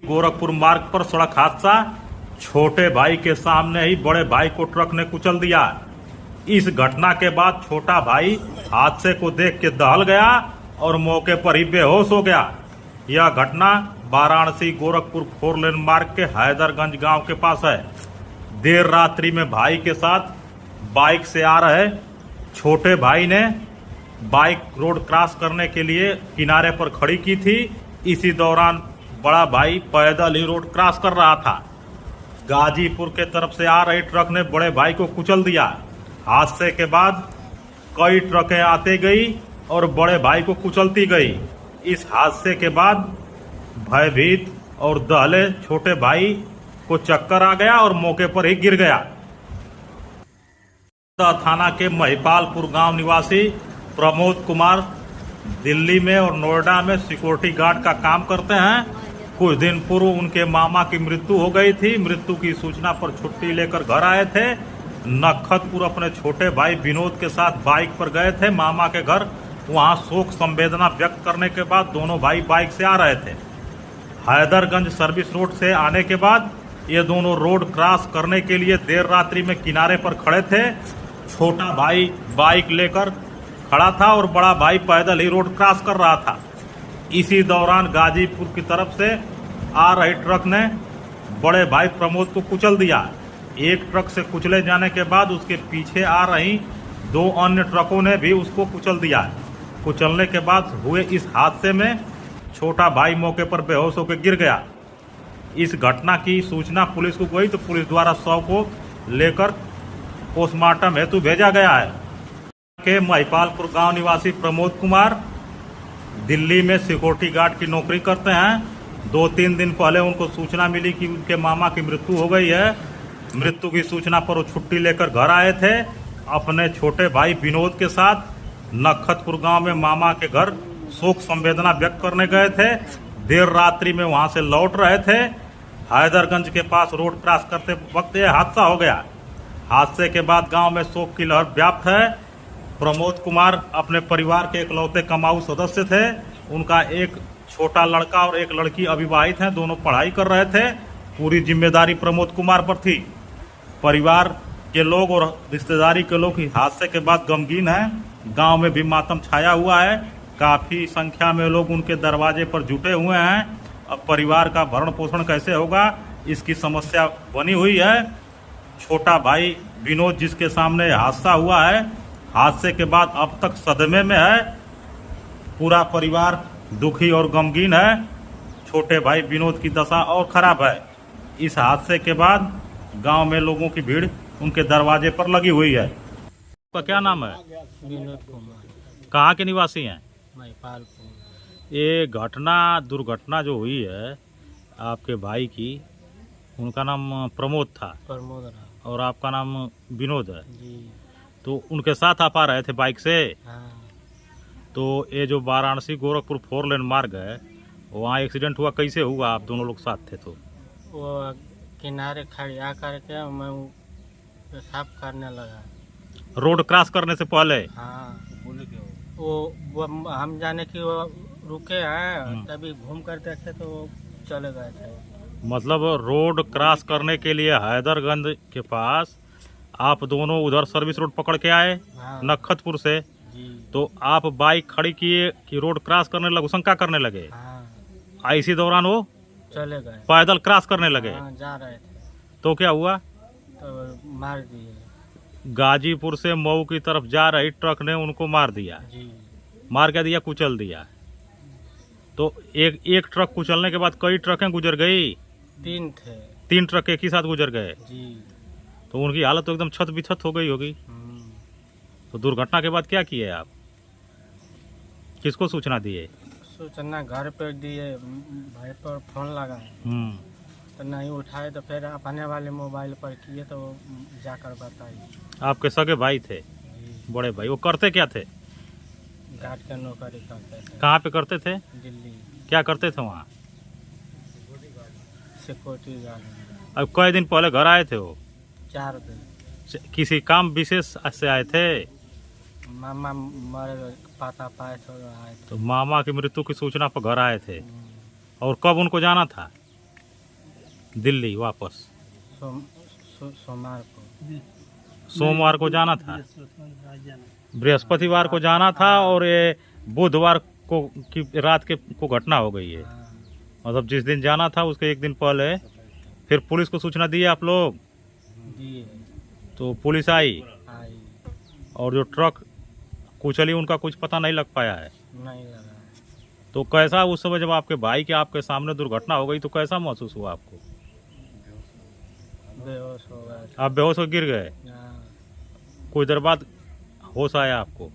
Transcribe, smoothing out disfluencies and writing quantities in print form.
गोरखपुर मार्ग पर सड़क हादसा, छोटे भाई के सामने ही बड़े भाई को ट्रक ने कुचल दिया। इस घटना के बाद छोटा भाई हादसे को देख के दहल गया और मौके पर ही बेहोश हो गया। यह घटना वाराणसी गोरखपुर 4 लेन मार्ग के हैदरगंज गांव के पास है। देर रात्रि में भाई के साथ बाइक से आ रहे छोटे भाई ने बाइक रोड क्रॉस करने के लिए किनारे पर खड़ी की थी। इसी दौरान बड़ा भाई पैदल ही रोड क्रॉस कर रहा था। गाजीपुर के तरफ से आ रही ट्रक ने बड़े भाई को कुचल दिया। हादसे के बाद कई ट्रकें आते गई और बड़े भाई को कुचलती गई। इस हादसे के बाद भयभीत और दहले छोटे भाई को चक्कर आ गया और मौके पर ही गिर गया। थाना के महिपालपुर गांव निवासी प्रमोद कुमार दिल्ली में और नोएडा में सिक्योरिटी गार्ड का काम करते हैं। कुछ दिन पूर्व उनके मामा की मृत्यु हो गई थी। मृत्यु की सूचना पर छुट्टी लेकर घर आए थे। नखतपुर अपने छोटे भाई विनोद के साथ बाइक पर गए थे मामा के घर। वहां शोक संवेदना व्यक्त करने के बाद दोनों भाई बाइक से आ रहे थे। हैदरगंज सर्विस रोड से आने के बाद ये दोनों रोड क्रॉस करने के लिए देर रात्रि में किनारे पर खड़े थे। छोटा भाई बाइक लेकर खड़ा था और बड़ा भाई पैदल ही रोड क्रॉस कर रहा था। इसी दौरान गाजीपुर की तरफ से आ रही ट्रक ने बड़े भाई प्रमोद को कुचल दिया। एक ट्रक से कुचले जाने के बाद उसके पीछे आ रही 2 अन्य ट्रकों ने भी उसको कुचल दिया। कुचलने के बाद हुए इस हादसे में छोटा भाई मौके पर बेहोश होकर गिर गया। इस घटना की सूचना पुलिस को गई तो पुलिस द्वारा शव को लेकर पोस्टमार्टम हेतु भेजा गया है। के महिपालपुर गांव निवासी प्रमोद कुमार दिल्ली में सिक्योरिटी गार्ड की नौकरी करते हैं। 2-3 दिन पहले उनको सूचना मिली कि उनके मामा की मृत्यु हो गई है। मृत्यु की सूचना पर वो छुट्टी लेकर घर आए थे। अपने छोटे भाई विनोद के साथ नखतपुर गांव में मामा के घर शोक संवेदना व्यक्त करने गए थे। देर रात्रि में वहां से लौट रहे थे। हैदरगंज के पास रोड क्रॉस करते वक्त यह हादसा हो गया। हादसे के बाद गांव में शोक की लहर व्याप्त है। प्रमोद कुमार अपने परिवार के इकलौते कमाऊ सदस्य थे। उनका एक छोटा लड़का और एक लड़की अविवाहित हैं। दोनों पढ़ाई कर रहे थे। पूरी जिम्मेदारी प्रमोद कुमार पर थी। परिवार के लोग और रिश्तेदारी के लोग हादसे के बाद गमगीन हैं। गांव में भी मातम छाया हुआ है। काफी संख्या में लोग उनके दरवाजे पर जुटे हुए हैं। अब परिवार का भरण पोषण कैसे होगा, इसकी समस्या बनी हुई है। छोटा भाई विनोद जिसके सामने हादसा हुआ है, हादसे के बाद अब तक सदमे में है। पूरा परिवार दुखी और गमगीन है। छोटे भाई विनोद की दशा और खराब है। इस हादसे के बाद गांव में लोगों की भीड़ उनके दरवाजे पर लगी हुई है। आपका क्या नाम है? विनोद कुमार। कहाँ के निवासी हैं? महिपालपुर। ये दुर्घटना जो हुई है आपके भाई की, उनका नाम प्रमोद था प्रमोद और आपका नाम विनोद है। जी। तो उनके साथ आप आ रहे थे बाइक से। हाँ। तो ये जो वाराणसी गोरखपुर 4 लेन मार्ग है, वहाँ एक्सीडेंट हुआ, कैसे हुआ? आप दोनों लोग साथ थे तो? वो किनारे खड़ी आकर के मैं पेशाब करने लगा। रोड क्रॉस करने से पहले? हाँ। वो हम जाने कि वो रुके हैं, तभी घूम कर देखे तो वो चले गए थे। मतलब रोड क्रॉस करने के लिए हैदरगंज के पास आप दोनों उधर सर्विस रोड पकड़ के आए। हाँ। नखतपुर से। जी। तो आप बाइक खड़ी किए कि रोड क्रॉस करने लगे, शंका करने लगे। हाँ। इसी दौरान वो चले गए। पैदल क्रॉस करने लगे। हाँ, जा रहे थे तो क्या हुआ? तो मार दिए। गाजीपुर से मऊ की तरफ जा रही ट्रक ने उनको मार दिया। जी। मार क्या दिया? कुचल दिया। तो एक ट्रक कुचलने के बाद कई ट्रकें गुजर गई? 3 थे। 3 ट्रक एक ही साथ गुजर गए। जी। तो उनकी हालत तो एकदम छत बिछत हो गई होगी। तो दुर्घटना के बाद क्या किए आप? किसको सूचना दिए? सूचना घर पे दिए, भाई पर फोन लगा तो नहीं उठाए, तो फिर अपने वाले मोबाइल पर किए तो जाकर बताइए। आपके सगे भाई थे? जी। बड़े भाई। वो करते क्या थे? गार्ड का नौकरी करते थे। कहाँ पे करते थे? दिल्ली। क्या करते थे वहाँ? Security guard. अब कई दिन पहले घर आए थे वो? 4 दिन। किसी काम विशेष से आए थे? मामा मर पाता पाए तो आए थे। तो मामा की मृत्यु की सूचना पर घर आए थे। और कब उनको जाना था? दिल्ली वापस? सोमवार को। सोमवार को जाना था, बृहस्पतिवार को जाना था, और ये बुधवार को की रात के को घटना हो गई है। हाँ, मतलब जिस दिन जाना था उसके एक दिन पहले फिर पुलिस को सूचना दी आप लोग? दिए। तो पुलिस आई, आई। और जो ट्रक कुचली उनका कुछ पता नहीं लग पाया है? नहीं लगा। तो कैसा उस समय जब आपके भाई के आपके सामने दुर्घटना हो गई तो कैसा महसूस हुआ आपको? बेहोश हो गए। आप बेहोश हो गिर गए? हाँ। कुछ देर बाद होश आया आपको?